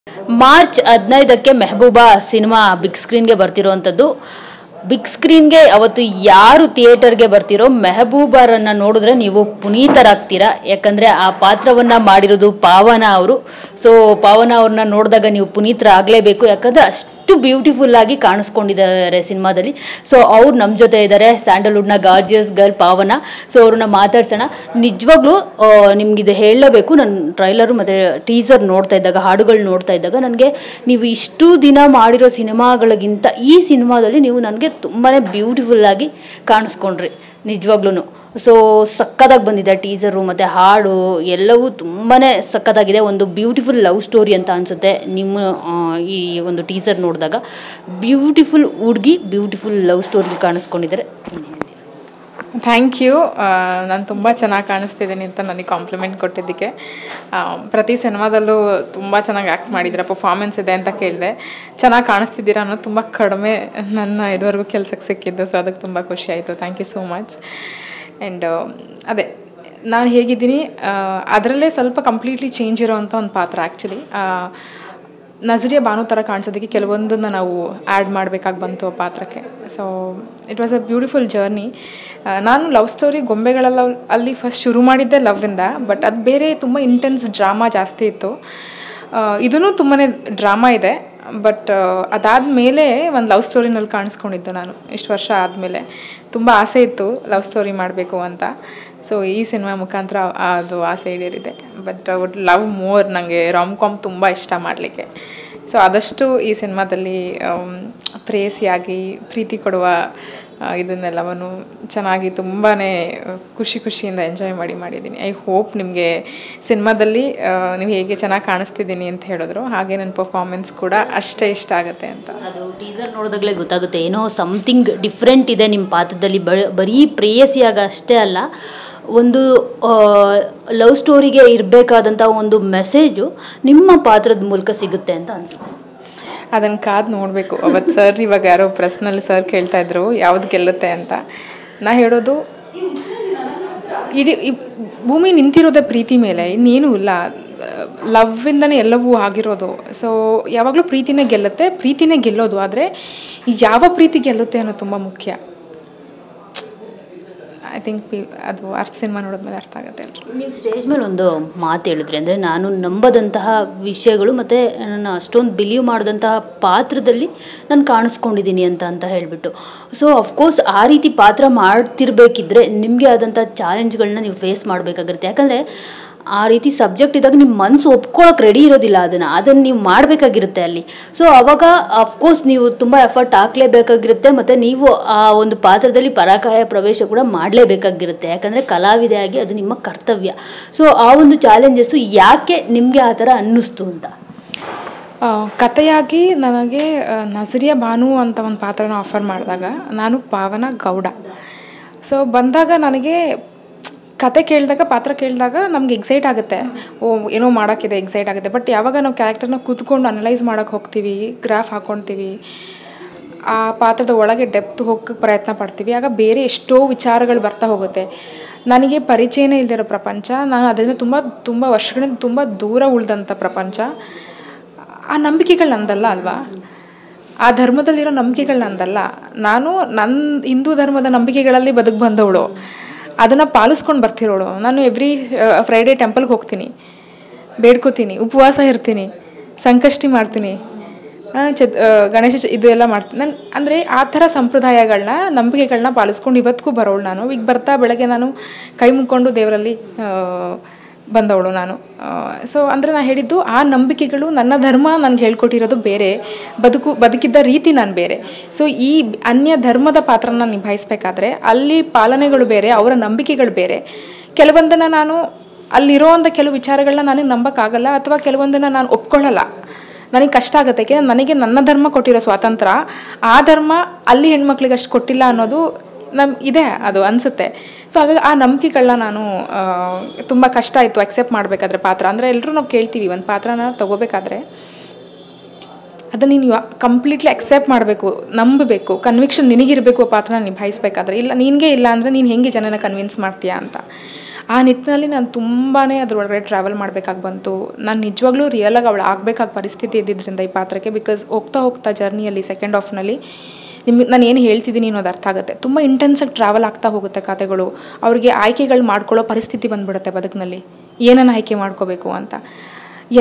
March 15ಕ್ಕೆ Mehbooba cinema big ಸ್ಕ್ರೀನ್ಗೆ ಬರ್ತಿರೋವಂಥದ್ದು. ಬಿಗ್ ಸ್ಕ್ರೀನ್ಗೆ ಅವತ್ತು ಯಾರು ಥಿಯೇಟರ್ಗೆ ಬರ್ತಿರೋ ಮೆಹಬೂಬರನ್ನು ನೋಡಿದ್ರೆ ನೀವು ಪುನೀತರಾಗ್ತೀರಾ. ಯಾಕಂದರೆ ಆ ಪಾತ್ರವನ್ನು ಮಾಡಿರೋದು ಪಾವನ ಅವರು. ಸೊ ಪಾವನ ಅವ್ರನ್ನ ನೋಡಿದಾಗ ನೀವು ಪುನೀತರಾಗಲೇಬೇಕು. ಯಾಕಂದರೆ ಅಷ್ಟು ಬ್ಯೂಟಿಫುಲ್ ಆಗಿ ಕಾಣಿಸ್ಕೊಂಡಿದ್ದಾರೆ ಸಿನಿಮಾದಲ್ಲಿ. ಸೊ ಅವ್ರು ನಮ್ಮ ಜೊತೆ ಇದ್ದಾರೆ, ಸ್ಯಾಂಡಲ್ವುಡ್ನ ಗಾರ್ಜಿಯಸ್ ಗರ್ಲ್ ಪಾವನ. ಸೊ ಅವ್ರನ್ನ ಮಾತಾಡ್ಸೋಣ. ನಿಜವಾಗ್ಲೂ ನಿಮಗಿದು ಹೇಳಲೇಬೇಕು, ನಾನು ಟ್ರೈಲರು ಮತ್ತು ಟೀಸರ್ ನೋಡ್ತಾ ಇದ್ದಾಗ, ಹಾಡುಗಳು ನೋಡ್ತಾ ಇದ್ದಾಗ ನನಗೆ ನೀವು ಇಷ್ಟು ದಿನ ಮಾಡಿರೋ ಸಿನಿಮಾಗಳಿಗಿಂತ ಈ ಸಿನಿಮಾದಲ್ಲಿ ನೀವು ನನಗೆ ತುಂಬಾ ಬ್ಯೂಟಿಫುಲ್ಲಾಗಿ ಕಾಣಿಸ್ಕೊಂಡ್ರಿ ನಿಜವಾಗ್ಲೂ. ಸೊ ಸಕ್ಕತ್ತಾಗಿ ಬಂದಿದೆ ಟೀಸರು ಮತ್ತು ಹಾಡು ಎಲ್ಲವೂ ತುಂಬಾ ಸಕ್ಕತ್ತಾಗಿದೆ. ಒಂದು ಬ್ಯೂಟಿಫುಲ್ ಲವ್ ಸ್ಟೋರಿ ಅಂತ ಅನಿಸುತ್ತೆ ನಿಮ್ಮ ಈ ಒಂದು ಟೀಸರ್ ನೋಡಿದಾಗ. ಬ್ಯೂಟಿಫುಲ್ ಹುಡುಗಿ ಬ್ಯೂಟಿಫುಲ್ ಲವ್ ಸ್ಟೋರಿ ಕಾಣಿಸ್ಕೊಂಡಿದ್ದಾರೆ. ಏನು ಹೇಳ್ತೀರಾ? Thank you. ನಾನು ತುಂಬ ಚೆನ್ನಾಗಿ ಕಾಣಿಸ್ತಿದ್ದೀನಿ ಅಂತ ನನಗೆ ಕಾಂಪ್ಲಿಮೆಂಟ್ ಕೊಟ್ಟಿದ್ದಕ್ಕೆ. ಪ್ರತಿ ಸಿನಿಮಾದಲ್ಲೂ ತುಂಬ ಚೆನ್ನಾಗಿ ಆ್ಯಕ್ಟ್ ಮಾಡಿದ್ದೀರಾ, ಪರ್ಫಾರ್ಮೆನ್ಸ್ ಇದೆ ಅಂತ ಕೇಳಿದೆ. ಚೆನ್ನಾಗಿ ಕಾಣಿಸ್ತಿದ್ದೀರಾ ಅನ್ನೋದು ತುಂಬ ಕಡಿಮೆ ನನ್ನ ಇದುವರೆಗೂ ಕೆಲಸಕ್ಕೆ ಸಿಕ್ಕಿದ್ದು. ಸೊ ಅದಕ್ಕೆ ತುಂಬ ಖುಷಿ ಆಯಿತು. Thank you so much. And ಅದೇ ನಾನು ಹೇಗಿದ್ದೀನಿ ಅದರಲ್ಲೇ ಸ್ವಲ್ಪ ಕಂಪ್ಲೀಟ್ಲಿ ಚೇಂಜ್ ಇರೋವಂಥ ಒಂದು ಪಾತ್ರ. ಆ್ಯಕ್ಚುಲಿ ನಜರಿಯಾ ಬಾನು ಥರ ಕಾಣಿಸೋದಕ್ಕೆ ಕೆಲವೊಂದನ್ನು ನಾವು ಆ್ಯಡ್ ಮಾಡಬೇಕಾಗಿ ಬಂತು ಆ ಪಾತ್ರಕ್ಕೆ. So it was a beautiful journey. ನಾನು ಲವ್ ಸ್ಟೋರಿ ಗೊಂಬೆಗಳೆಲ್ಲ ಅಲ್ಲಿ ಫಸ್ಟ್ ಶುರು ಮಾಡಿದ್ದೆ ಲವ್ವಿಂದ. ಬಟ್ ಅದು ಬೇರೆ ತುಂಬ ಇಂಟೆನ್ಸ್ ಡ್ರಾಮಾ ಜಾಸ್ತಿ ಇತ್ತು. ಇದೂ ತುಂಬಾ ಡ್ರಾಮಾ ಇದೆ. ಬಟ್ ಅದಾದಮೇಲೆ ಒಂದು ಲವ್ ಸ್ಟೋರಿನಲ್ಲಿ ಕಾಣಿಸ್ಕೊಂಡಿದ್ದು ನಾನು ಇಷ್ಟು ವರ್ಷ ಆದಮೇಲೆ. ತುಂಬ ಆಸೆ ಇತ್ತು ಲವ್ ಸ್ಟೋರಿ ಮಾಡಬೇಕು ಅಂತ. ಸೊ ಈ ಸಿನಿಮಾ ಮುಖಾಂತರ ಅದು ಆಸೆ ಈಡೇರಿದೆ. But would love more. ನನಗೆ ರಾಮ್ ಕಾಮ್ ತುಂಬ ಇಷ್ಟ ಮಾಡಲಿಕ್ಕೆ. ಸೊ ಆದಷ್ಟು ಈ ಸಿನಿಮಾದಲ್ಲಿ ಪ್ರೇಯಸಿಯಾಗಿ ಪ್ರೀತಿ ಕೊಡುವ ಇದನ್ನೆಲ್ಲವನ್ನು ಚೆನ್ನಾಗಿ ತುಂಬಾ ಖುಷಿಯಿಂದ ಎಂಜಾಯ್ ಮಾಡಿದ್ದೀನಿ. ಐ ಹೋಪ್ ನಿಮಗೆ ಸಿನಿಮಾದಲ್ಲಿ ನೀವು ಹೇಗೆ ಚೆನ್ನಾಗಿ ಕಾಣಿಸ್ತಿದ್ದೀನಿ ಅಂತ ಹೇಳಿದ್ರು ಹಾಗೆ ನನ್ನ ಪರ್ಫಾರ್ಮೆನ್ಸ್ ಕೂಡ ಅಷ್ಟೇ ಇಷ್ಟ ಆಗುತ್ತೆ ಅಂತ. ಅದು ಟೀಸರ್ ನೋಡಿದಾಗಲೇ ಗೊತ್ತಾಗುತ್ತೆ, ಏನೋ ಸಮಥಿಂಗ್ ಡಿಫ್ರೆಂಟ್ ಇದೆ ನಿಮ್ಮ ಪಾತ್ರದಲ್ಲಿ. ಬರೀ ಪ್ರೇಯಸಿಯಾಗ ಅಷ್ಟೇ ಅಲ್ಲ, ಒಂದು ಲವ್ ಸ್ಟೋರಿಗೆ ಇರಬೇಕಾದಂಥ ಒಂದು ಮೆಸೇಜು ನಿಮ್ಮ ಪಾತ್ರದ ಮೂಲಕ ಸಿಗುತ್ತೆ ಅಂತ ಅನಿಸುತ್ತೆ. ಅದನ್ನು ಕಾದು ನೋಡಬೇಕು. ಅವತ್ತು ಸರ್, ಇವಾಗ ಯಾರೋ ಪ್ರಶ್ನಲ್ಲಿ ಸರ್ ಕೇಳ್ತಾಯಿದ್ರು ಯಾವ್ದು ಗೆಲ್ಲುತ್ತೆ ಅಂತ. ನಾ ಹೇಳೋದು, ಇಡೀ ಭೂಮಿ ನಿಂತಿರೋದೇ ಪ್ರೀತಿ ಮೇಲೆ, ಇನ್ನೇನೂ ಇಲ್ಲ. ಲವ್ವಿಂದನೇ ಎಲ್ಲವೂ ಆಗಿರೋದು. ಸೊ ಯಾವಾಗಲೂ ಪ್ರೀತಿನೇ ಗೆಲ್ಲುತ್ತೆ, ಪ್ರೀತಿನೇ ಗೆಲ್ಲೋದು. ಆದರೆ ಯಾವ ಪ್ರೀತಿ ಗೆಲ್ಲುತ್ತೆ ಅನ್ನೋದು ತುಂಬ ಮುಖ್ಯ. ಐ ಥಿಂಕ್ ಅದು ಸಿನಿಮಾ ನೋಡಿದ್ಮೇಲೆ ಅರ್ಥ ಆಗುತ್ತೆ ಎಲ್ಲರೂ. ನೀವು ಸ್ಟೇಜ್ ಮೇಲೆ ಒಂದು ಮಾತು ಹೇಳಿದ್ರಿ, ಅಂದರೆ ನಾನು ನಂಬದಂತಹ ವಿಷಯಗಳು ಮತ್ತು ನಾನು ಅಷ್ಟೊಂದು ಬಿಲೀವ್ ಮಾಡಿದಂತಹ ಪಾತ್ರದಲ್ಲಿ ನಾನು ಕಾಣಿಸ್ಕೊಂಡಿದ್ದೀನಿ ಅಂತ ಹೇಳಿಬಿಟ್ಟು. ಸೊ ಅಫ್ಕೋರ್ಸ್ ಆ ರೀತಿ ಪಾತ್ರ ಮಾಡ್ತಿರ್ಬೇಕಿದ್ರೆ ನಿಮಗೆ ಆದಂಥ ಚಾಲೆಂಜ್ಗಳನ್ನ ನೀವು ಫೇಸ್ ಮಾಡಬೇಕಾಗಿರುತ್ತೆ. ಯಾಕಂದರೆ ಆ ರೀತಿ ಸಬ್ಜೆಕ್ಟ್ ಇದ್ದಾಗ ನಿಮ್ಮ ಮನಸ್ಸು ಒಪ್ಕೊಳ್ಳೋಕೆ ರೆಡಿ ಇರೋದಿಲ್ಲ. ಅದನ್ನು ನೀವು ಮಾಡಬೇಕಾಗಿರುತ್ತೆ ಅಲ್ಲಿ. ಸೊ ಆವಾಗ ಅಫ್ಕೋರ್ಸ್ ನೀವು ತುಂಬ ಎಫರ್ಟ್ ಹಾಕಲೇಬೇಕಾಗಿರುತ್ತೆ. ಮತ್ತು ನೀವು ಆ ಒಂದು ಪಾತ್ರದಲ್ಲಿ ಪರಾಕಾಯ ಪ್ರವೇಶ ಕೂಡ ಮಾಡಲೇಬೇಕಾಗಿರುತ್ತೆ. ಯಾಕಂದರೆ ಕಲಾವಿದೆಯಾಗಿ ಅದು ನಿಮ್ಮ ಕರ್ತವ್ಯ. ಸೊ ಆ ಒಂದು ಚಾಲೆಂಜಸ್ಸು ಯಾಕೆ ನಿಮಗೆ ಆ ಥರ ಅನ್ನಿಸ್ತು ಅಂತ? ಕಥೆಯಾಗಿ ನನಗೆ ನಜರಿಯಾ ಬಾನು ಅಂತ ಒಂದು ಪಾತ್ರನ ಆಫರ್ ಮಾಡಿದಾಗ ನಾನು ಪಾವನ ಗೌಡ. ಸೊ ಬಂದಾಗ ನನಗೆ ಕತೆ ಕೇಳಿದಾಗ, ಪಾತ್ರ ಕೇಳಿದಾಗ ನಮ್ಗೆ ಎಕ್ಸೈಟ್ ಆಗುತ್ತೆ. ಏನೋ ಮಾಡೋಕ್ಕಿದೆ, ಎಕ್ಸೈಟ್ ಆಗುತ್ತೆ. ಬಟ್ ಯಾವಾಗ ನಾವು ಕ್ಯಾರೆಕ್ಟರ್ನ ಕೂತ್ಕೊಂಡು ಅನಲೈಸ್ ಮಾಡೋಕ್ಕೆ ಹೋಗ್ತೀವಿ, ಗ್ರಾಫ್ ಹಾಕ್ಕೊಳ್ತೀವಿ, ಆ ಪಾತ್ರದ ಒಳಗೆ ಡೆಪ್ತ್ ಹೋಗೋಕ್ಕೆ ಪ್ರಯತ್ನ ಪಡ್ತೀವಿ, ಆಗ ಬೇರೆ ಎಷ್ಟೋ ವಿಚಾರಗಳು ಬರ್ತಾ ಹೋಗುತ್ತೆ. ನನಗೆ ಪರಿಚಯನೇ ಇಲ್ಲದಿರೋ ಪ್ರಪಂಚ, ನಾನು ಅದರಿಂದ ತುಂಬ ವರ್ಷಗಳಿಂದ ತುಂಬ ದೂರ ಉಳಿದಂಥ ಪ್ರಪಂಚ. ಆ ನಂಬಿಕೆಗಳು ನಂದಲ್ಲ ಅಲ್ವಾ, ಆ ಧರ್ಮದಲ್ಲಿರೋ ನಂಬಿಕೆಗಳು ನಂದಲ್ಲ. ನಾನು ನನ್ನ ಹಿಂದೂ ಧರ್ಮದ ನಂಬಿಕೆಗಳಲ್ಲಿ ಬದುಕು ಬಂದವಳು, ಅದನ್ನು ಪಾಲಿಸ್ಕೊಂಡು ಬರ್ತಿರೋಳು. ನಾನು ಎವ್ರಿ ಫ್ರೈಡೇ ಟೆಂಪಲ್ಗೆ ಹೋಗ್ತೀನಿ, ಬೇಡ್ಕೋತೀನಿ, ಉಪವಾಸ ಇರ್ತೀನಿ, ಸಂಕಷ್ಟಿ ಮಾಡ್ತೀನಿ, ಗಣೇಶ ಇದು ಎಲ್ಲ ಮಾಡ್ತೀನಿ. ನಾನು ಅಂದರೆ ಆ ಥರ ಸಂಪ್ರದಾಯಗಳನ್ನ, ನಂಬಿಕೆಗಳನ್ನ ಪಾಲಿಸ್ಕೊಂಡು ಇವತ್ತಿಗೂ ಬರೋಳು ನಾನು. ಈಗ ಬರ್ತಾ ಬೆಳಗ್ಗೆ ನಾನು ಕೈ ಮುಕ್ಕೊಂಡು ದೇವರಲ್ಲಿ ಬಂದವಳು ನಾನು. ಸೊ ಅಂದರೆ ನಾನು ಹೇಳಿದ್ದು, ಆ ನಂಬಿಕೆಗಳು, ನನ್ನ ಧರ್ಮ ನನಗೆ ಹೇಳ್ಕೊಟ್ಟಿರೋದು ಬೇರೆ, ಬದುಕಿದ್ದ ರೀತಿ ನಾನು ಬೇರೆ. ಸೊ ಈ ಅನ್ಯ ಧರ್ಮದ ಪಾತ್ರನ ನಿಭಾಯಿಸಬೇಕಾದ್ರೆ ಅಲ್ಲಿ ಪಾಲನೆಗಳು ಬೇರೆ, ಅವರ ನಂಬಿಕೆಗಳು ಬೇರೆ. ಕೆಲವೊಂದನ್ನು ನಾನು ಅಲ್ಲಿರೋವಂಥ ಕೆಲವು ವಿಚಾರಗಳನ್ನ ನನಗೆ ನಂಬೋಕ್ಕಾಗಲ್ಲ, ಅಥವಾ ಕೆಲವೊಂದನ್ನು ನಾನು ಒಪ್ಕೊಳ್ಳಲ್ಲ. ನನಗೆ ಕಷ್ಟ ಆಗುತ್ತೆ. ಯಾಕೆಂದರೆ ನನಗೆ ನನ್ನ ಧರ್ಮ ಕೊಟ್ಟಿರೋ ಸ್ವಾತಂತ್ರ್ಯ, ಆ ಧರ್ಮ ಅಲ್ಲಿ ಹೆಣ್ಮಕ್ಳಿಗೆ ಅಷ್ಟು ಕೊಟ್ಟಿಲ್ಲ ಅನ್ನೋದು ಇದೆ, ಅದು ಅನಿಸುತ್ತೆ. ಸೊ ಹಾಗಾಗಿ ಆ ನಂಬಿಕೆಗಳನ್ನ ನಾನು ತುಂಬ ಕಷ್ಟ ಆಯಿತು ಅಕ್ಸೆಪ್ಟ್ ಮಾಡಬೇಕಾದ್ರೆ ಪಾತ್ರ. ಅಂದರೆ ಎಲ್ಲರೂ ನಾವು ಕೇಳ್ತೀವಿ, ಒಂದು ಪಾತ್ರನ ತೊಗೋಬೇಕಾದ್ರೆ ಅದನ್ನು ನೀನು ಕಂಪ್ಲೀಟ್ಲಿ ಅಕ್ಸೆಪ್ಟ್ ಮಾಡಬೇಕು, ನಂಬಬೇಕು, ಕನ್ವಿಕ್ಷನ್ ನಿನಗಿರಬೇಕು ಆ ಪಾತ್ರನ ನಿಭಾಯಿಸಬೇಕಾದ್ರೆ. ಇಲ್ಲ, ನಿನಗೆ ಇಲ್ಲ ಅಂದರೆ ನೀನು ಹೆಂಗೆ ಜನನ ಕನ್ವಿನ್ಸ್ ಮಾಡ್ತೀಯಾ ಅಂತ. ಆ ನಿಟ್ಟಿನಲ್ಲಿ ನಾನು ತುಂಬಾ ಅದರೊಳಗಡೆ ಟ್ರಾವೆಲ್ ಮಾಡಬೇಕಾಗಿ ಬಂತು. ನಾನು ನಿಜವಾಗ್ಲೂ ರಿಯಲಾಗಿ ಅವಳು ಆಗಬೇಕಾದ ಪರಿಸ್ಥಿತಿ ಇದ್ದಿದ್ದರಿಂದ ಈ ಪಾತ್ರಕ್ಕೆ. ಬಿಕಾಸ್ ಹೋಗ್ತಾ ಜರ್ನಿಯಲ್ಲಿ ಸೆಕೆಂಡ್ ಹಾಫ್ನಲ್ಲಿ ನಾನು ಏನು ಹೇಳ್ತಿದ್ದೀನಿ ಅನ್ನೋದು ಅರ್ಥ ಆಗುತ್ತೆ. ತುಂಬ ಇಂಟೆನ್ಸಾಗಿ ಟ್ರಾವೆಲ್ ಆಗ್ತಾ ಹೋಗುತ್ತೆ ಕತೆಗಳು. ಅವ್ರಿಗೆ ಆಯ್ಕೆಗಳು ಮಾಡ್ಕೊಳ್ಳೋ ಪರಿಸ್ಥಿತಿ ಬಂದುಬಿಡುತ್ತೆ ಬದುಕಿನಲ್ಲಿ, ಏನನ್ನು ಆಯ್ಕೆ ಮಾಡ್ಕೋಬೇಕು ಅಂತ,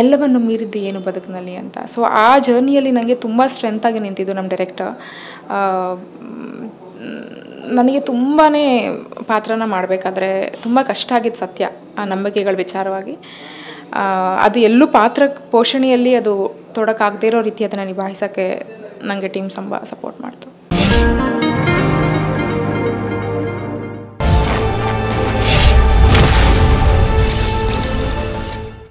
ಎಲ್ಲವನ್ನು ಮೀರಿದ್ದು ಏನು ಬದುಕಿನಲ್ಲಿ ಅಂತ. ಸೊ ಆ ಜರ್ನಿಯಲ್ಲಿ ನನಗೆ ತುಂಬ ಸ್ಟ್ರೆಂತಾಗಿ ನಿಂತಿದ್ದು ನಮ್ಮ ಡೈರೆಕ್ಟರ್. ನನಗೆ ತುಂಬಾ ಪಾತ್ರನ ಮಾಡಬೇಕಾದ್ರೆ ತುಂಬ ಕಷ್ಟ ಆಗಿದ್ದು ಸತ್ಯ, ಆ ನಂಬಿಕೆಗಳ ವಿಚಾರವಾಗಿ. ಅದು ಎಲ್ಲೂ ಪಾತ್ರ ಪೋಷಣೆಯಲ್ಲಿ ಅದು ತೊಡಕಾಗದೇ ಇರೋ ರೀತಿ ಅದನ್ನು ನಿಭಾಯಿಸೋಕ್ಕೆ ನನಗೆ ಟೀಮ್ ಸಪೋರ್ಟ್ ಮಾಡ್ತು.